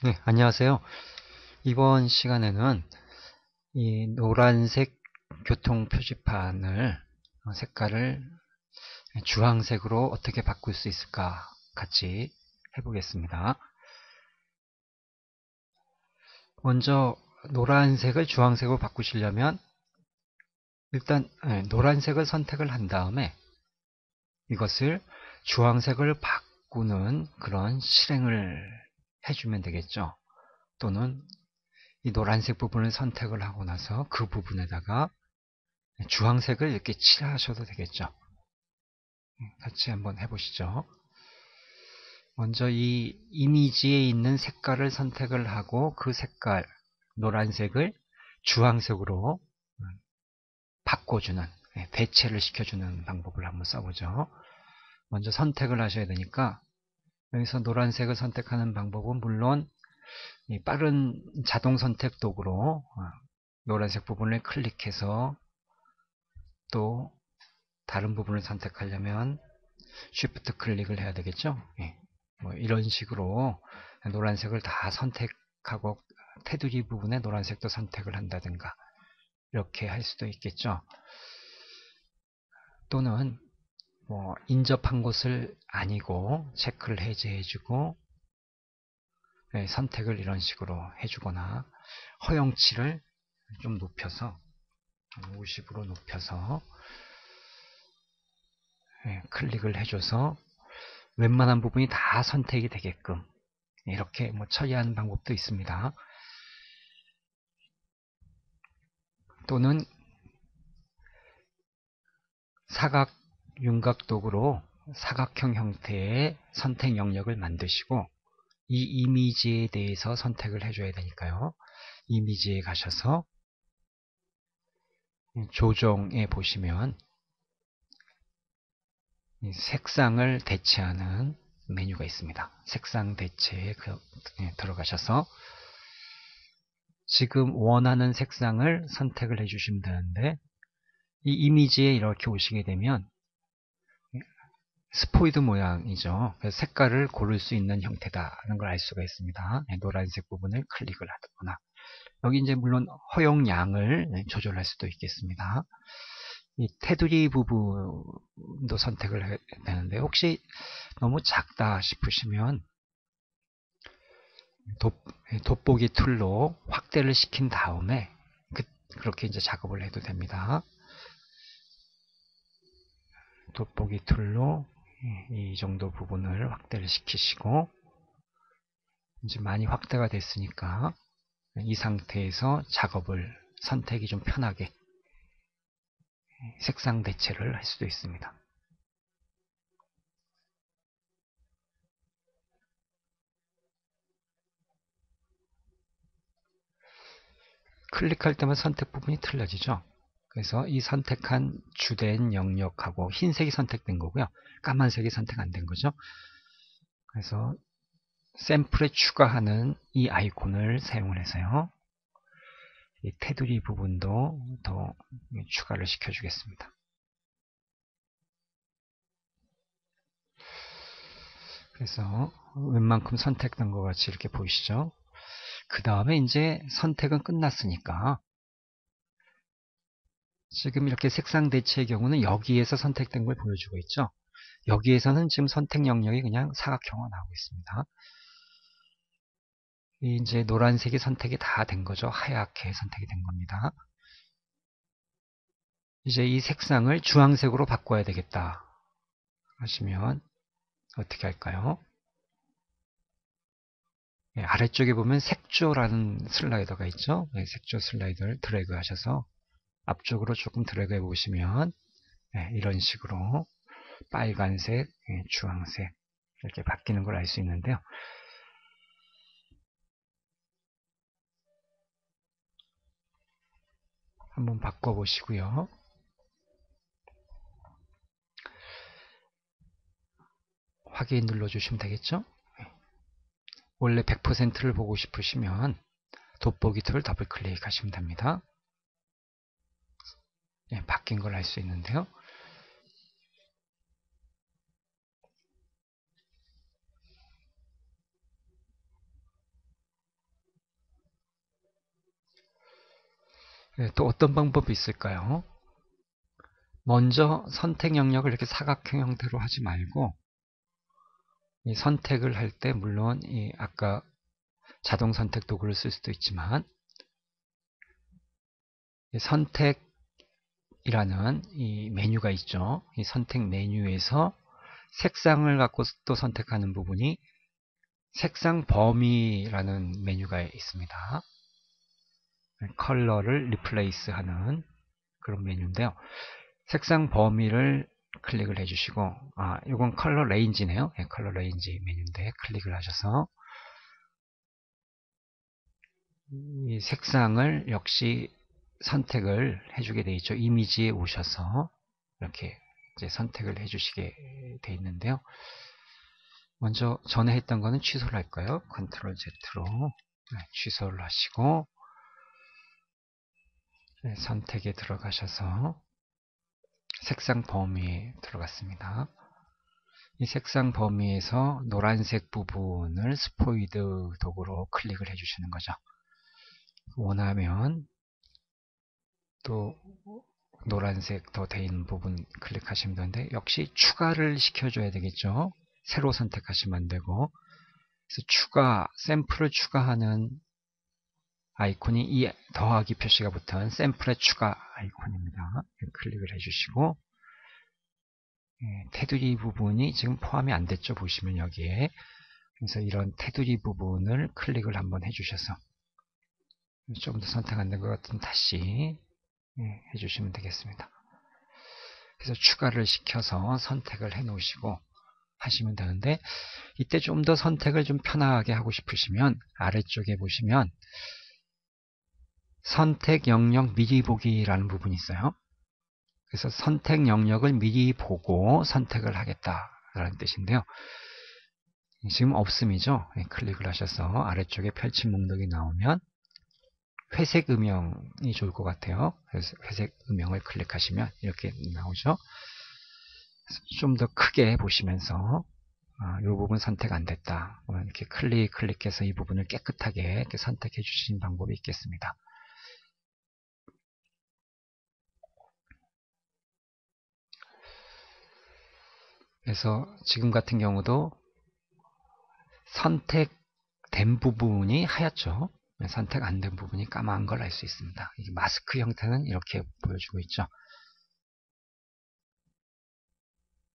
네, 안녕하세요. 이번 시간에는 이 노란색 교통 표지판을 색깔을 주황색으로 어떻게 바꿀 수 있을까 같이 해보겠습니다. 먼저 노란색을 주황색으로 바꾸시려면 일단 노란색을 선택을 한 다음에 이것을 주황색을 바꾸는 그런 실행을 해주면 되겠죠. 또는 이 노란색 부분을 선택을 하고 나서 그 부분에다가 주황색을 이렇게 칠하셔도 되겠죠. 같이 한번 해보시죠. 먼저 이 이미지에 있는 색깔을 선택을 하고 그 색깔, 노란색을 주황색으로 바꿔주는, 대체를 시켜주는 방법을 한번 써보죠. 먼저 선택을 하셔야 되니까 여기서 노란색을 선택하는 방법은 물론 빠른 자동 선택 도구로 노란색 부분을 클릭해서 또 다른 부분을 선택하려면 Shift 클릭을 해야 되겠죠. 뭐 이런 식으로 노란색을 다 선택하고 테두리 부분에 노란색도 선택을 한다든가 이렇게 할 수도 있겠죠. 또는 뭐 인접한 곳을 아니고 체크를 해제해주고 선택을 이런 식으로 해주거나 허용치를 좀 높여서 50으로 높여서 클릭을 해줘서 웬만한 부분이 다 선택이 되게끔 이렇게 뭐 처리하는 방법도 있습니다. 또는 사각 윤곽 도구로 사각형 형태의 선택 영역을 만드시고 이 이미지에 대해서 선택을 해줘야 되니까요. 이미지에 가셔서 조정에 보시면 색상을 대체하는 메뉴가 있습니다. 색상 대체에 들어가셔서 지금 원하는 색상을 선택을 해주시면 되는데 이 이미지에 이렇게 오시게 되면 스포이드 모양이죠. 그래서 색깔을 고를 수 있는 형태다라는 걸 알 수가 있습니다. 노란색 부분을 클릭을 하거나 여기 이제 물론 허용량을 조절할 수도 있겠습니다. 이 테두리 부분도 선택을 해야 되는데 혹시 너무 작다 싶으시면 돋보기 툴로 확대를 시킨 다음에 그렇게 이제 작업을 해도 됩니다. 돋보기 툴로 이 정도 부분을 확대를 시키시고 이제 많이 확대가 됐으니까 이 상태에서 작업을 선택이 좀 편하게 색상 대체를 할 수도 있습니다. 클릭할 때만 선택 부분이 틀려지죠. 그래서 이 선택한 주된 영역하고 흰색이 선택된 거고요. 까만색이 선택 안 된 거죠. 그래서 샘플에 추가하는 이 아이콘을 사용을 해서요. 이 테두리 부분도 더 추가를 시켜주겠습니다. 그래서 웬만큼 선택된 것 같이 이렇게 보이시죠? 그 다음에 이제 선택은 끝났으니까 지금 이렇게 색상 대체의 경우는 여기에서 선택된 걸 보여주고 있죠. 여기에서는 지금 선택 영역이 그냥 사각형으로 나오고 있습니다. 이제 노란색이 선택이 다 된 거죠. 하얗게 선택이 된 겁니다. 이제 이 색상을 주황색으로 바꿔야 되겠다 하시면 어떻게 할까요? 아래쪽에 보면 색조라는 슬라이더가 있죠. 색조 슬라이더를 드래그 하셔서 앞쪽으로 조금 드래그 해 보시면 이런 식으로 빨간색, 주황색 이렇게 바뀌는 걸 알 수 있는데요. 한번 바꿔보시고요. 확인 눌러주시면 되겠죠. 원래 100%를 보고 싶으시면 돋보기 툴 더블 클릭하시면 됩니다. 바뀐 걸 알 수 있는데요. 또 어떤 방법이 있을까요? 먼저 선택 영역을 이렇게 사각형 형태로 하지 말고 이 선택을 할 때 물론 이 아까 자동 선택 도구를 쓸 수도 있지만 이 선택이라는 이 메뉴가 있죠. 이 선택 메뉴에서 색상을 갖고 또 선택하는 부분이 색상 범위라는 메뉴가 있습니다. 컬러를 리플레이스 하는 그런 메뉴인데요. 색상 범위를 클릭을 해주시고, 이건 컬러 레인지네요. 네, 컬러 레인지 메뉴인데 클릭을 하셔서 이 색상을 역시 선택을 해주게 되어 있죠. 이미지에 오셔서 이렇게 이제 선택을 해주시게 되어 있는데요. 먼저 전에 했던 거는 취소를 할까요? 컨트롤 Z로 취소를 하시고 선택에 들어가셔서 색상 범위에 들어갔습니다. 이 색상 범위에서 노란색 부분을 스포이드 도구로 클릭을 해주시는 거죠. 원하면 또 노란색 더 돼 있는 부분 클릭하시면 되는데 역시 추가를 시켜줘야 되겠죠. 새로 선택하시면 안 되고 그래서 추가, 샘플을 추가하는 아이콘이 이 더하기 표시가 붙은 샘플의 추가 아이콘입니다. 클릭을 해주시고 테두리 부분이 지금 포함이 안 됐죠. 보시면 여기에 그래서 이런 테두리 부분을 클릭을 한번 해주셔서 좀 더 선택 안 된 것 같으면 다시 해주시면 되겠습니다. 그래서 추가를 시켜서 선택을 해 놓으시고 하시면 되는데 이때 좀 더 선택을 좀 편하게 하고 싶으시면 아래쪽에 보시면 선택 영역 미리 보기라는 부분이 있어요. 그래서 선택 영역을 미리 보고 선택을 하겠다라는 뜻인데요. 지금 없음이죠. 클릭을 하셔서 아래쪽에 펼친 목록이 나오면 회색 음영이 좋을 것 같아요. 그래서 회색 음영을 클릭하시면 이렇게 나오죠. 좀 더 크게 보시면서 이 부분 선택 안 됐다. 이렇게 클릭해서 이 부분을 깨끗하게 이렇게 선택해 주시는 방법이 있겠습니다. 그래서 지금 같은 경우도 선택된 부분이 하얗죠. 선택 안 된 부분이 까만 걸 알 수 있습니다. 이게 마스크 형태는 이렇게 보여주고 있죠.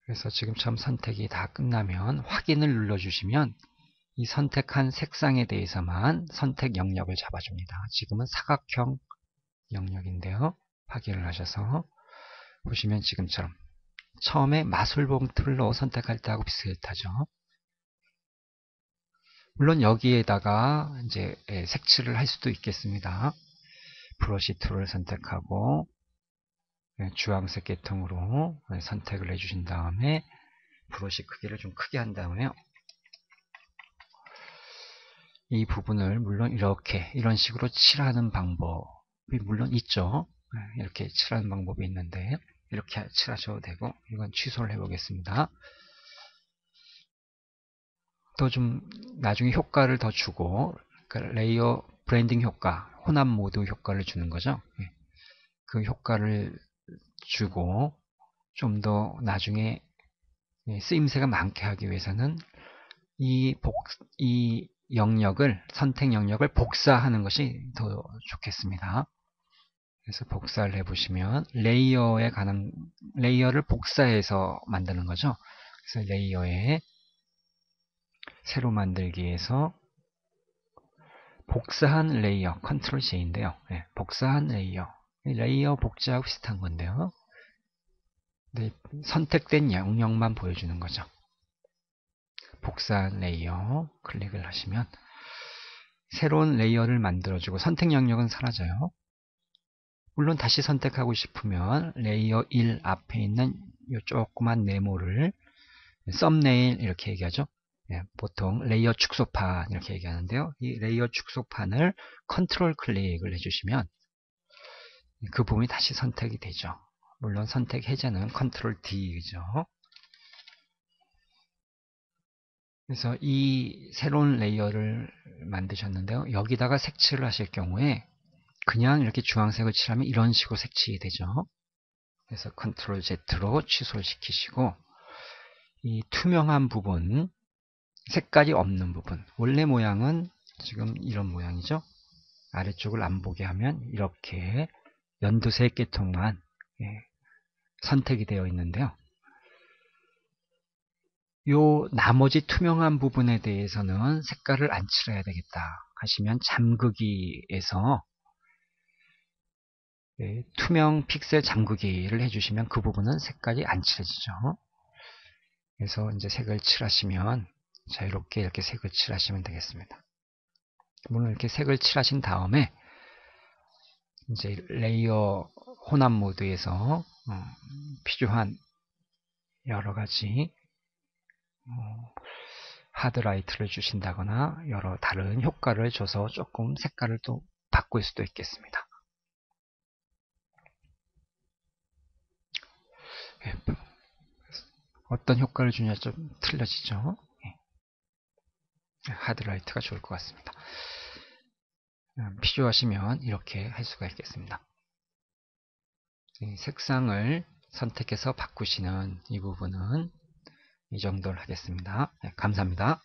그래서 지금처럼 선택이 다 끝나면 확인을 눌러주시면 이 선택한 색상에 대해서만 선택 영역을 잡아줍니다. 지금은 사각형 영역인데요. 확인을 하셔서 보시면 지금처럼 처음에 마술봉 툴로 선택할 때하고 비슷하죠. 물론 여기에다가 이제 색칠을 할 수도 있겠습니다. 브러쉬 툴을 선택하고 주황색 계통으로 선택을 해주신 다음에 브러쉬 크기를 좀 크게 한 다음에요. 이 부분을 물론 이렇게 이런 식으로 칠하는 방법이 물론 있죠. 이렇게 칠하는 방법이 있는데 이렇게 칠하셔도 되고 이건 취소를 해보겠습니다. 또 좀 나중에 효과를 더 주고 그러니까 레이어 브랜딩 효과, 혼합 모드 효과를 주는 거죠. 그 효과를 주고 좀 더 나중에 쓰임새가 많게 하기 위해서는 이 영역을 선택 영역을 복사하는 것이 더 좋겠습니다. 그래서 복사를 해보시면 레이어에 관한 레이어를 복사해서 만드는 거죠. 그래서 레이어에 새로 만들기에서 복사한 레이어 컨트롤 C인데요. 복사한 레이어 복제하고 비슷한 건데요. 선택된 영역만 보여주는 거죠. 복사한 레이어 클릭을 하시면 새로운 레이어를 만들어주고 선택 영역은 사라져요. 물론 다시 선택하고 싶으면 레이어 1 앞에 있는 이 조그만 네모를 썸네일 이렇게 얘기하죠. 보통 레이어 축소판 이렇게 얘기하는데요. 이 레이어 축소판을 컨트롤 클릭을 해주시면 그 부분이 다시 선택이 되죠. 물론 선택 해제는 컨트롤 D죠. 그래서 이 새로운 레이어를 만드셨는데요. 여기다가 색칠을 하실 경우에 그냥 이렇게 주황색을 칠하면 이런 식으로 색칠이 되죠. 그래서 컨트롤 Z로 취소를 시키시고, 이 투명한 부분, 색깔이 없는 부분, 원래 모양은 지금 이런 모양이죠. 아래쪽을 안 보게 하면 이렇게 연두색 계통만 선택이 되어 있는데요. 요 나머지 투명한 부분에 대해서는 색깔을 안 칠해야 되겠다 하시면 잠그기에서 투명 픽셀 잠그기를 해주시면 그 부분은 색깔이 안 칠해지죠. 그래서 이제 색을 칠하시면 자유롭게 이렇게 색을 칠하시면 되겠습니다. 물론 이렇게 색을 칠하신 다음에 이제 레이어 혼합 모드에서 필요한 여러 가지 하드라이트를 주신다거나 여러 다른 효과를 줘서 조금 색깔을 또 바꿀 수도 있겠습니다. 어떤 효과를 주냐 좀 틀려지죠. 하드라이트가 좋을 것 같습니다. 필요하시면 이렇게 할 수가 있겠습니다. 색상을 선택해서 바꾸시는 이 부분은 이 정도를 하겠습니다. 감사합니다.